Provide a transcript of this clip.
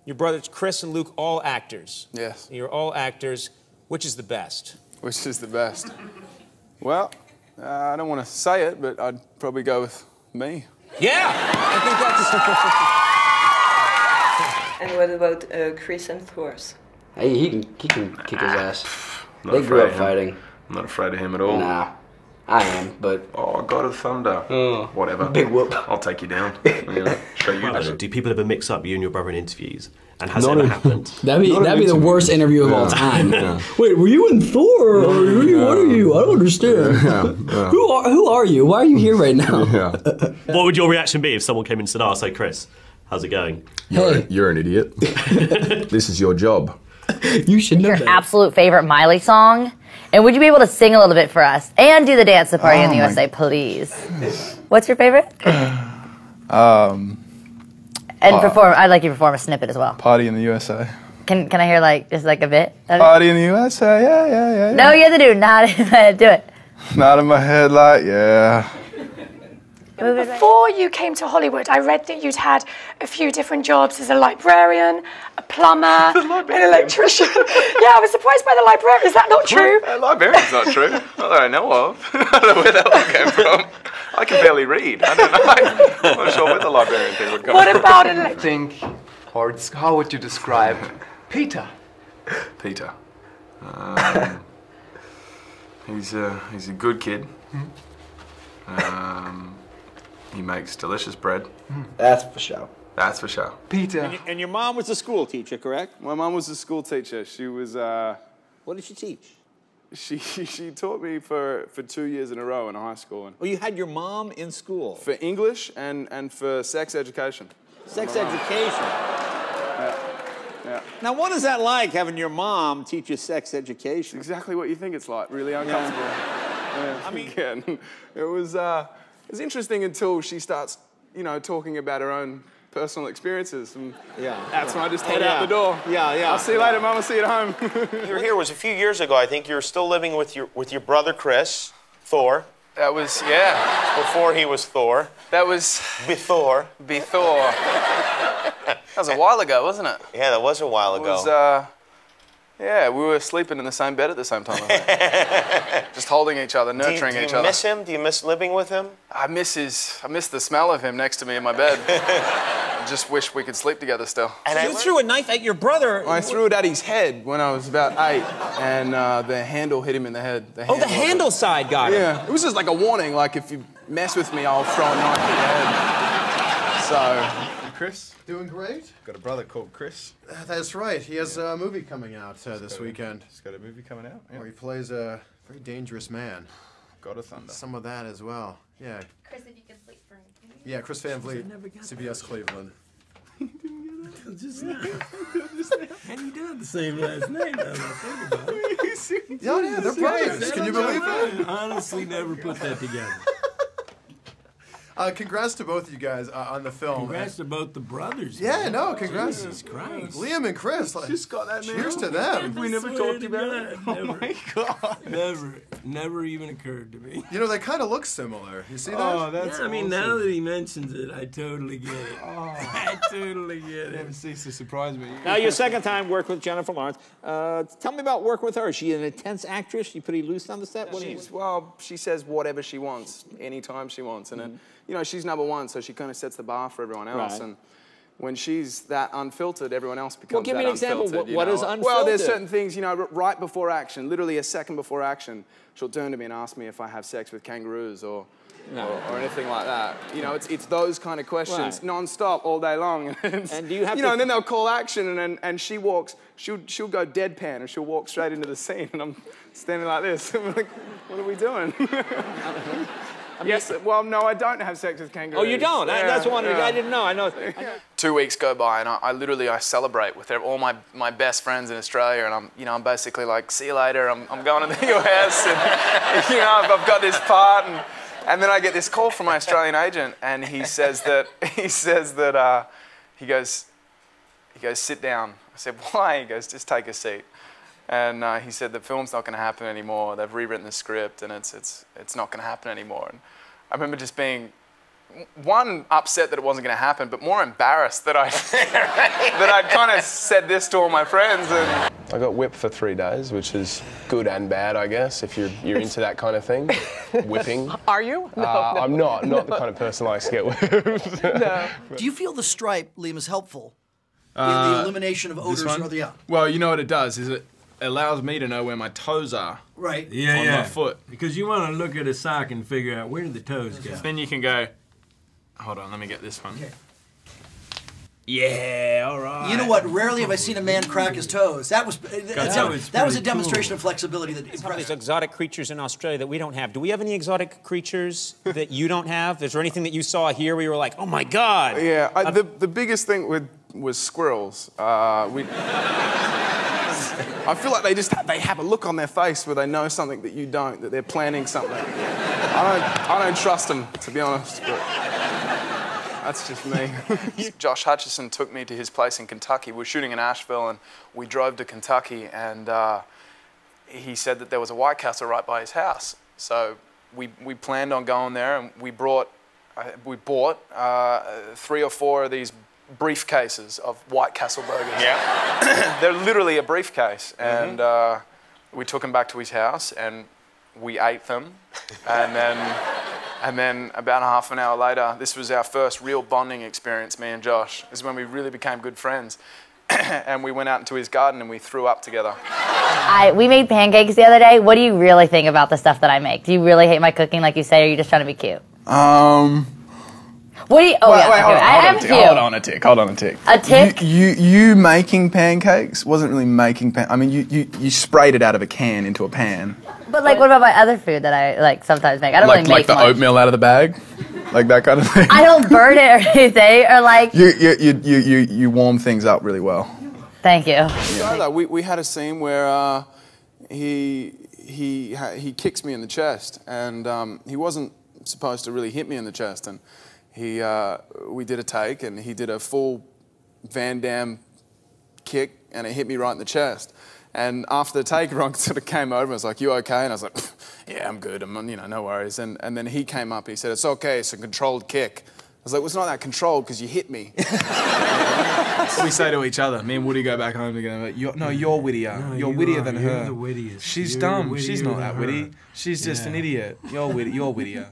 Your brothers Chris and Luke, all actors. Yes. You're all actors. Which is the best? Which is the best? Well, I don't want to say it, but I'd probably go with me. Yeah, I think And what about Chris Hemsworth? Hey, he can kick his ass. Not They grew afraid up of him. fighting. I'm not afraid of him at all. Nah, I am, but... Oh, God of Thunder. Whatever. Big whoop. I'll take you down. Yeah, show you. Do people ever mix up you and your brother in interviews? And has it ever happened? That'd be the worst interview of all time. Wait, were you in Thor? Or what are you? I don't understand. Who are you? Why are you here right now? What would your reaction be if someone came in and said, "Oh, so Chris, how's it going?" Hey, You're an idiot. This is your job. you should know Your that. absolute favorite Miley song? And would you be able to sing a little bit for us? And do the Dance to Party in the USA, please. What's your favorite? And perform. I'd like you to perform a snippet as well. Party in the USA. Can I hear just a bit? Party in the USA, yeah. No, you have to do not in my head. Do it. Not in my head, like, yeah. Before you came to Hollywood, I read that you'd had a few different jobs as a librarian, a plumber, an electrician. Yeah, I was surprised by the librarian. Is that not true? Librarian's not true. Not that I know of. I don't know where that one came from. I can barely read. I don't know. I'm not sure where the librarian thing would come What from. about an electrician? Or how would you describe Peter? Peter. He's a good kid. He makes delicious bread. That's for sure. That's for sure. Peter. And your mom was a school teacher, correct? My mum was a school teacher. She was, What did she teach? she taught me for 2 years in a row in high school. Oh, you had your mom in school? For English and for sex education. Sex education. Yeah. Now, what is that like, having your mom teach you sex education? Exactly what you think it's like. Really uncomfortable. Yeah. I mean, it was interesting until she starts, talking about her own personal experiences, and that's when I just head out the door. I'll see you later, Mum. I'll see you at home. You were here was a few years ago. I think you were still living with your brother Chris, Thor. That was Before he was Thor. That was Before. That was a while ago, wasn't it? Yeah, that was a while ago. It was, we were sleeping in the same bed at the same time. I think. Just holding each other, nurturing each other. Do you miss him? Do you miss living with him? I miss the smell of him next to me in my bed. I just wish we could sleep together still. And you threw a knife at your brother. I threw it at his head when I was about 8, and the handle hit him in the head. The handle side got him. Yeah, it was just like a warning, like if you mess with me, I'll throw a knife at your head. So. Chris? Doing great. Got a brother called Chris. That's right. He has a movie coming out this weekend. He's got a movie coming out. Where he plays a very dangerous man. God of Thunder. Some of that as well. Yeah. Chris, if you can sleep for me. Yeah, Chris Van Vliet, CBS Cleveland. Just now. And you do have the same last name, now that I think about it. Yeah, they're brothers. Can you believe that? I honestly never put that together. Congrats to both of you guys on the film. Congrats to both the brothers. Yeah, man. no, congrats. Jesus Christ. Liam and Chris. Just got that now. Cheers to them. We never talked about it. Never, Oh my God. never even occurred to me. You know, they kind of look similar. You see that? Oh, that's I mean, awesome. now that he mentions it, I totally get it. Oh. I totally get it. Never cease to surprise me. Now, your second time worked with Jennifer Lawrence. Tell me about working with her. Is she an intense actress? She pretty loose on the set? She says whatever she wants, anytime she wants. And, she's number one, so she kind of sets the bar for everyone else. Right. And when she's that unfiltered, everyone else becomes give me that an example. unfiltered, What is unfiltered? Well, there's certain things, right before action, literally a second before action, she'll turn to me and ask me if I have sex with kangaroos or anything like that. It's those kind of questions, non-stop, all day long. And do you have and then they'll call action, and she walks, she'll go deadpan, and she'll walk straight into the scene, and I'm standing like this. I'm like, what are we doing? Yes, well, no, I don't have sex with kangaroos. Oh, you don't? That's one I didn't know. I know. 2 weeks go by, and I celebrate with all my best friends in Australia, and I'm basically like, see you later. I'm going to the US, and I've got this part, and then I get this call from my Australian agent, and he goes, sit down. I said, why? He goes, just take a seat. And he said the film's not going to happen anymore. They've rewritten the script, and it's not going to happen anymore. And I remember just being one, upset that it wasn't going to happen, but more embarrassed that I'd kind of said this to all my friends. And I got whipped for 3 days, which is good and bad, I guess, if you're into that kind of thing. Whipping. Are you? No, I'm not the kind of person that likes to get whipped. No. Do you feel the stripe, Liam, is helpful in the elimination of odors? Well, you know what it does is it allows me to know where my toes are. Right. On my foot. Because you want to look at a sock and figure out where did the toes go. Then you can go. Hold on, let me get this one. Okay. Yeah, all right. You know what? Rarely have I seen a man crack his toes. That was a demonstration of flexibility that There's some of these exotic creatures in Australia that we don't have. Do we have any exotic creatures that you don't have? Is there anything that you saw here where you were like, oh my God? Yeah, the biggest thing was squirrels. I feel like they have a look on their face where they know something that you don't, that they're planning something. I don't trust them, to be honest. But that's just me. Josh Hutcherson took me to his place in Kentucky. We were shooting in Asheville, and we drove to Kentucky, and he said that there was a White Castle right by his house. So we planned on going there, and we bought 3 or 4 of these briefcases of White Castle burgers. Yeah. They're literally a briefcase, and we took him back to his house, and we ate them, and then about half an hour later, this was our first real bonding experience, me and Josh. This is when we really became good friends. And we went out into his garden and we threw up together. We made pancakes the other day. What do you really think about the stuff that I make? Do you really hate my cooking like you say, or are you just trying to be cute? What do you... Oh, yeah. Hold on a tick. A tick? You making pancakes wasn't really making I mean, you sprayed it out of a can into a pan. But, like, what about my other food that I, like, sometimes make? I don't really make Like the much. oatmeal out of the bag? Like that kind of thing? I don't burn it or anything, or, like... You warm things up really well. Thank you. Yeah. We had a scene where he kicks me in the chest, and he wasn't supposed to really hit me in the chest, and we did a take, and he did a full Van Damme kick, and it hit me right in the chest. And after the take, everyone sort of came over and was like, "You okay?" And I was like, "Yeah, I'm good. No worries." And then he came up, he said, "It's okay, it's a controlled kick." I was like, "Well, it's not that controlled because you hit me." We say to each other, me and Woody go back home together, you're wittier. No, you're you wittier are. than You're her. the wittiest. She's You're dumb. wittier She's not than that her. witty. She's just an idiot. You're wittier.